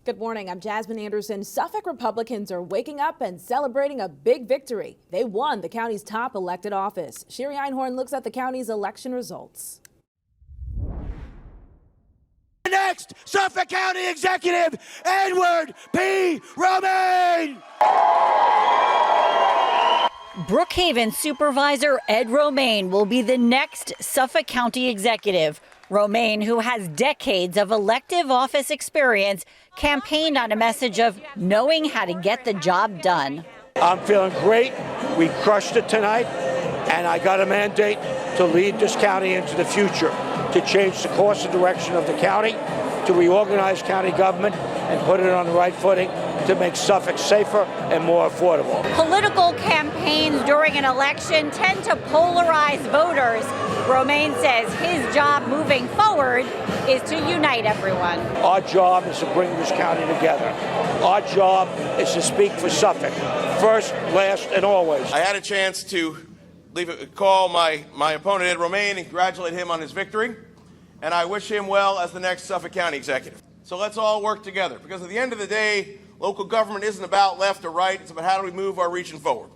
Good morning. I'm Jasmine Anderson. Suffolk Republicans are waking up and celebrating a big victory. They won the county's top elected office. Sherry Einhorn looks at the county's election results. Next, Suffolk County Executive Edward P. Romaine. Brookhaven Supervisor Ed Romaine will be the next Suffolk County Executive. Romaine, who has decades of elective office experience, campaigned on a message of knowing how to get the job done. I'm feeling great. We crushed it tonight, and I got a mandate to lead this county into the future, to change the course and direction of the county, to reorganize county government and put it on the right footing, to make Suffolk safer and more affordable. Political campaigns during an election tend to polarize voters. Romaine says his job moving forward is to unite everyone. Our job is to bring this county together. Our job is to speak for Suffolk, first, last, and always. I had a chance to call my opponent, Ed Romaine, and congratulate him on his victory. And I wish him well as the next Suffolk County Executive. So let's all work together, because at the end of the day, local government isn't about left or right. It's about how do we move our region forward.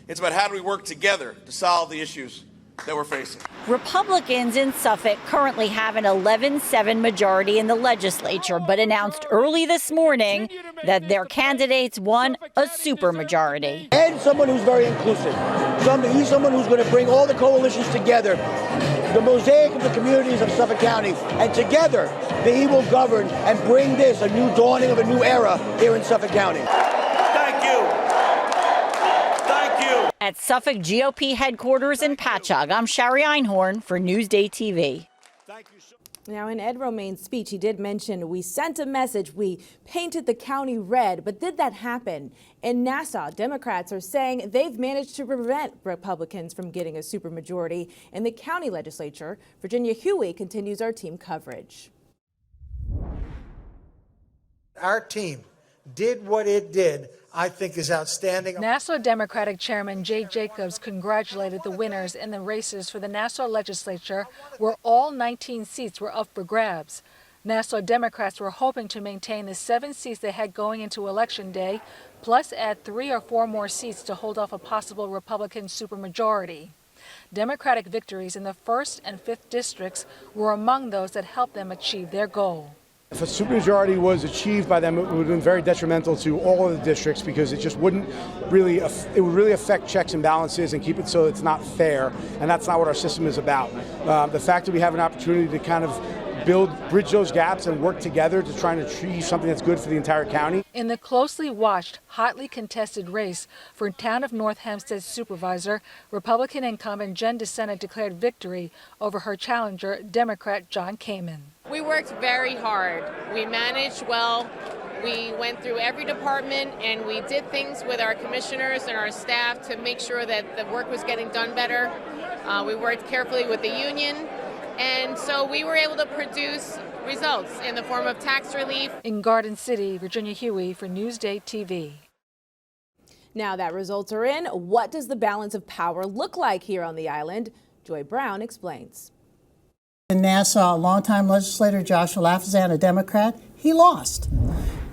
It's about how do we work together to solve the issues that we're facing. Republicans in Suffolk currently have an 11-7 majority in the legislature, but announced early this morning that their candidates won a supermajority. And someone who's very inclusive. He's someone who's going to bring all the coalitions together, the mosaic of the communities of Suffolk County, and together he will govern and bring this a new dawning of a new era here in Suffolk County. Thank you. Thank you. At Suffolk GOP headquarters in Patchogue, I'm Sherry Einhorn for NewsdayTV. Now, in Ed Romaine's speech, he did mention we sent a message, we painted the county red, but did that happen? In Nassau, Democrats are saying they've managed to prevent Republicans from getting a supermajority in the county legislature. Virginia Huey continues our team coverage. Our team did what it did, I think, is outstanding. Nassau Democratic Chairman Jay Jacobs congratulated the winners in the races for the Nassau legislature, where all 19 seats were up for grabs. Nassau Democrats were hoping to maintain the 7 seats they had going into Election Day, plus add 3 or 4 more seats to hold off a possible Republican supermajority. Democratic victories in the 1st and 5th districts were among those that helped them achieve their goal. If a supermajority was achieved by them, it would have been very detrimental to all of the districts, because it just wouldn't really, it would really affect checks and balances and keep it so it's not fair, and that's not what our system is about. The fact that we have an opportunity to kind of bridge those gaps and work together to try and achieve something that's good for the entire county. In the closely watched, hotly contested race for Town of North Hempstead supervisor, Republican incumbent Jen DeSena declared victory over her challenger, Democrat John Kamen. We worked very hard. We managed well. We went through every department and we did things with our commissioners and our staff to make sure that the work was getting done better. We worked carefully with the union. And so we were able to produce results in the form of tax relief. In Garden City, Virginia Huey for NewsdayTV. Now that results are in, what does the balance of power look like here on the island? Joy Brown explains. In Nassau, longtime legislator Joshua Lafazan, a Democrat, he lost,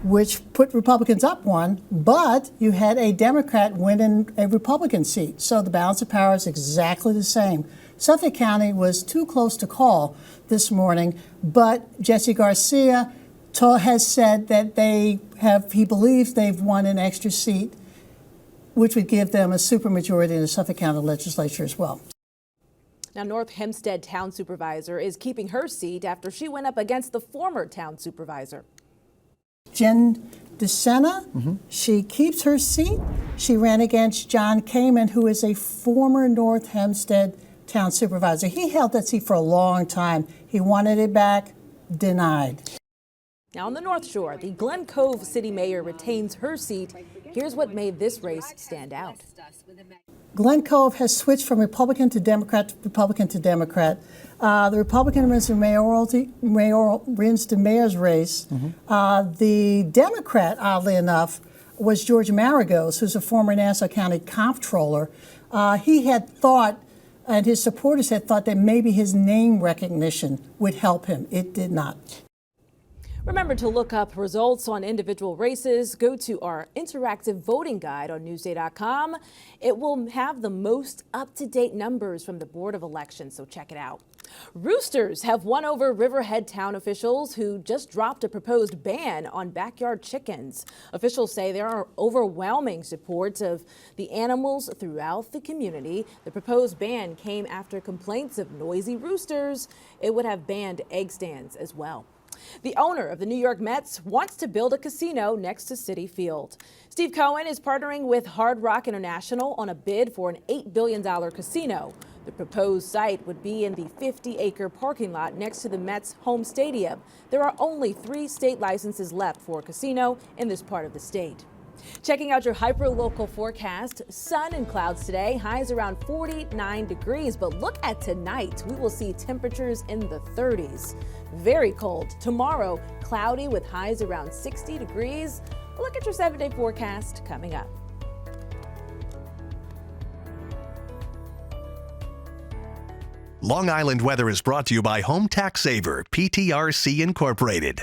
which put Republicans up 1, but you had a Democrat winning a Republican seat. So the balance of power is exactly the same. Suffolk County was too close to call this morning, but Jesse Garcia has said that he believes they've won an extra seat, which would give them a supermajority in the Suffolk County legislature as well. Now, North Hempstead town supervisor is keeping her seat after she went up against the former town supervisor. Jen DeSena, she keeps her seat. She ran against John Kamen, who is a former North Hempstead town supervisor. He held that seat for a long time. He wanted it back, denied. Now on the North Shore, the Glen Cove city mayor retains her seat. Here's what made this race stand out. Glen Cove has switched from Republican to Democrat to Republican to Democrat. The Republican wins the mayor's race. The Democrat, oddly enough, was George Maragos, who's a former Nassau County comptroller. He had thought, and his supporters had thought, that maybe his name recognition would help him. It did not. Remember to look up results on individual races. Go to our interactive voting guide on Newsday.com. It will have the most up-to-date numbers from the Board of Elections, so check it out. Roosters have won over Riverhead town officials who just dropped a proposed ban on backyard chickens. Officials say there are overwhelming support of the animals throughout the community. The proposed ban came after complaints of noisy roosters. It would have banned egg stands as well. The owner of the New York Mets wants to build a casino next to Citi Field. Steve Cohen is partnering with Hard Rock International on a bid for an $8 billion casino. The proposed site would be in the 50-acre parking lot next to the Mets' home stadium. There are only 3 state licenses left for a casino in this part of the state. Checking out your hyper-local forecast, sun and clouds today, highs around 49 degrees. But look at tonight. We will see temperatures in the 30s. Very cold. Tomorrow, cloudy with highs around 60 degrees. Look at your 7-day forecast coming up. Long Island weather is brought to you by Home Tax Saver, PTRC Incorporated.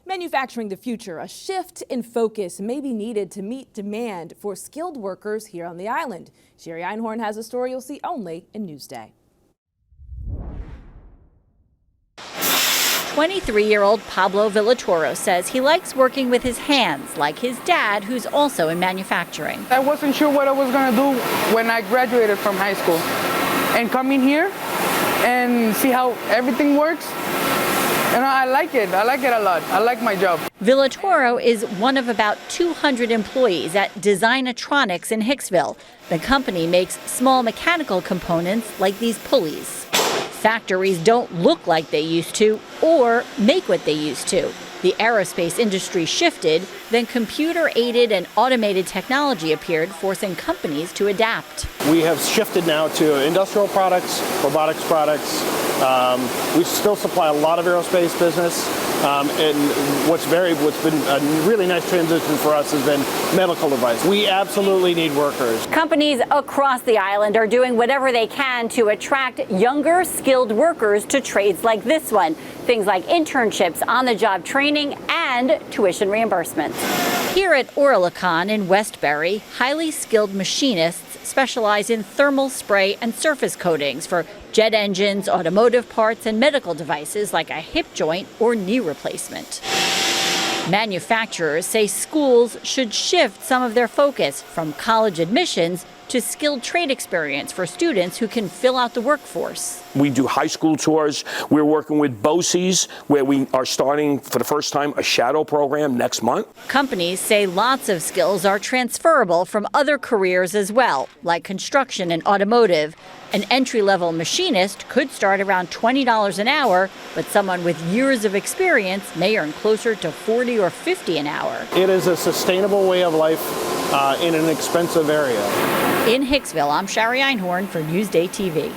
Manufacturing the future, a shift in focus may be needed to meet demand for skilled workers here on the island. Sherry Einhorn has a story you'll see only in Newsday. 23-year-old Pablo Villatoro says he likes working with his hands, like his dad, who's also in manufacturing. I wasn't sure what I was going to do when I graduated from high school. And coming here and see how everything works, and I like it. I like it a lot. I like my job. Villatoro is one of about 200 employees at Designatronics in Hicksville. The company makes small mechanical components like these pulleys. Factories don't look like they used to or make what they used to. The aerospace industry shifted, then computer-aided and automated technology appeared, forcing companies to adapt. We have shifted now to industrial products, robotics products. We still supply a lot of aerospace business. And what's been a really nice transition for us has been medical device. We absolutely need workers. Companies across the island are doing whatever they can to attract younger, skilled workers to trades like this one. Things like internships, on-the-job training, and tuition reimbursements. Here at Orlicon in Westbury, highly skilled machinists specialize in thermal spray and surface coatings for jet engines, automotive parts, and medical devices like a hip joint or knee replacement. Manufacturers say schools should shift some of their focus from college admissions to skilled trade experience for students who can fill out the workforce. We do high school tours. We're working with BOCES, where we are starting for the first time a shadow program next month. Companies say lots of skills are transferable from other careers as well, like construction and automotive. An entry-level machinist could start around $20 an hour, but someone with years of experience may earn closer to $40 or $50 an hour. It is a sustainable way of life in an expensive area. In Hicksville, I'm Sherry Einhorn for Newsday TV.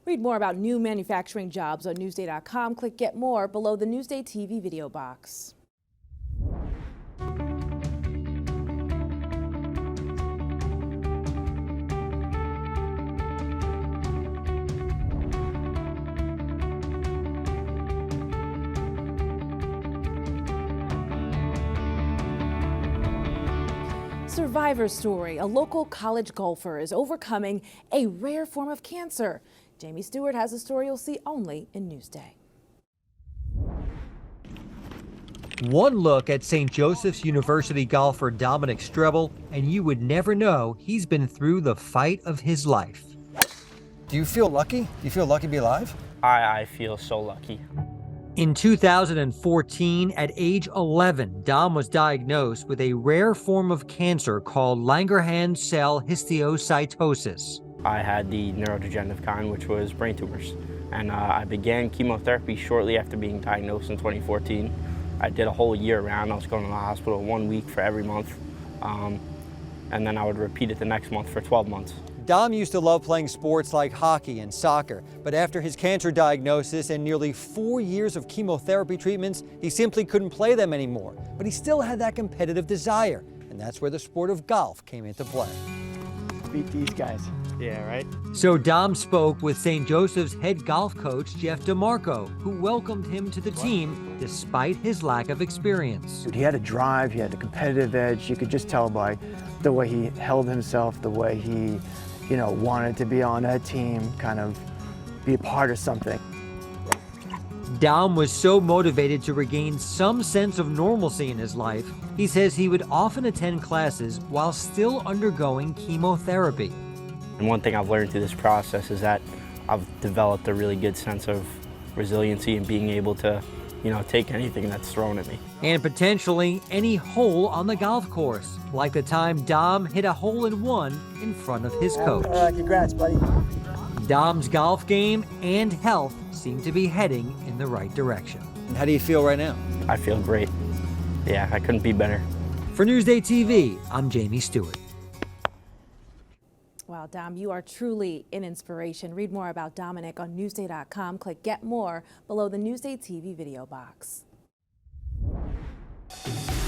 Read more about new manufacturing jobs on Newsday.com. Click Get More below the Newsday TV video box. Survivor story. A local college golfer is overcoming a rare form of cancer. Jamie Stewart has a story you'll see only in Newsday. One look at St. Joseph's University golfer Dominic Strebel, and you would never know he's been through the fight of his life. Do you feel lucky? Do you feel lucky to be alive? I feel so lucky. In 2014, at age 11, Dom was diagnosed with a rare form of cancer called Langerhans cell histiocytosis. I had the neurodegenerative kind, which was brain tumors. And I began chemotherapy shortly after being diagnosed in 2014. I did a whole year around. I was going to the hospital 1 week for every month. And then I would repeat it the next month for 12 months. Dom used to love playing sports like hockey and soccer, but after his cancer diagnosis and nearly 4 years of chemotherapy treatments, he simply couldn't play them anymore. But he still had that competitive desire, and that's where the sport of golf came into play. Beat these guys. Yeah, right? So Dom spoke with St. Joseph's head golf coach, Jeff DeMarco, who welcomed him to the team despite his lack of experience. He had a drive, he had a competitive edge. You could just tell by the way he held himself, the way he, wanted to be on that team, kind of be a part of something. Dom was so motivated to regain some sense of normalcy in his life, he says he would often attend classes while still undergoing chemotherapy. And one thing I've learned through this process is that I've developed a really good sense of resiliency and being able to, take anything that's thrown at me. And potentially any hole on the golf course, like the time Dom hit a hole-in-one in front of his coach. Congrats, buddy. Dom's golf game and health seem to be heading in the right direction. How do you feel right now? I feel great. Yeah, I couldn't be better. For Newsday TV, I'm Jamie Stewart. Wow, Dom, you are truly an inspiration. Read more about Dominic on Newsday.com. Click Get More below the Newsday TV video box.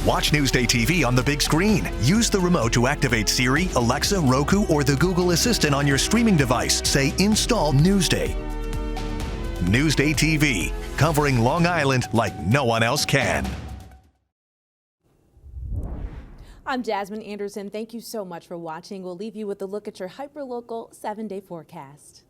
Watch Newsday TV on the big screen. Use the remote to activate Siri, Alexa, Roku, or the Google Assistant on your streaming device. Say, install Newsday. Newsday TV, covering Long Island like no one else can. I'm Jasmine Anderson. Thank you so much for watching. We'll leave you with a look at your hyperlocal 7-day forecast.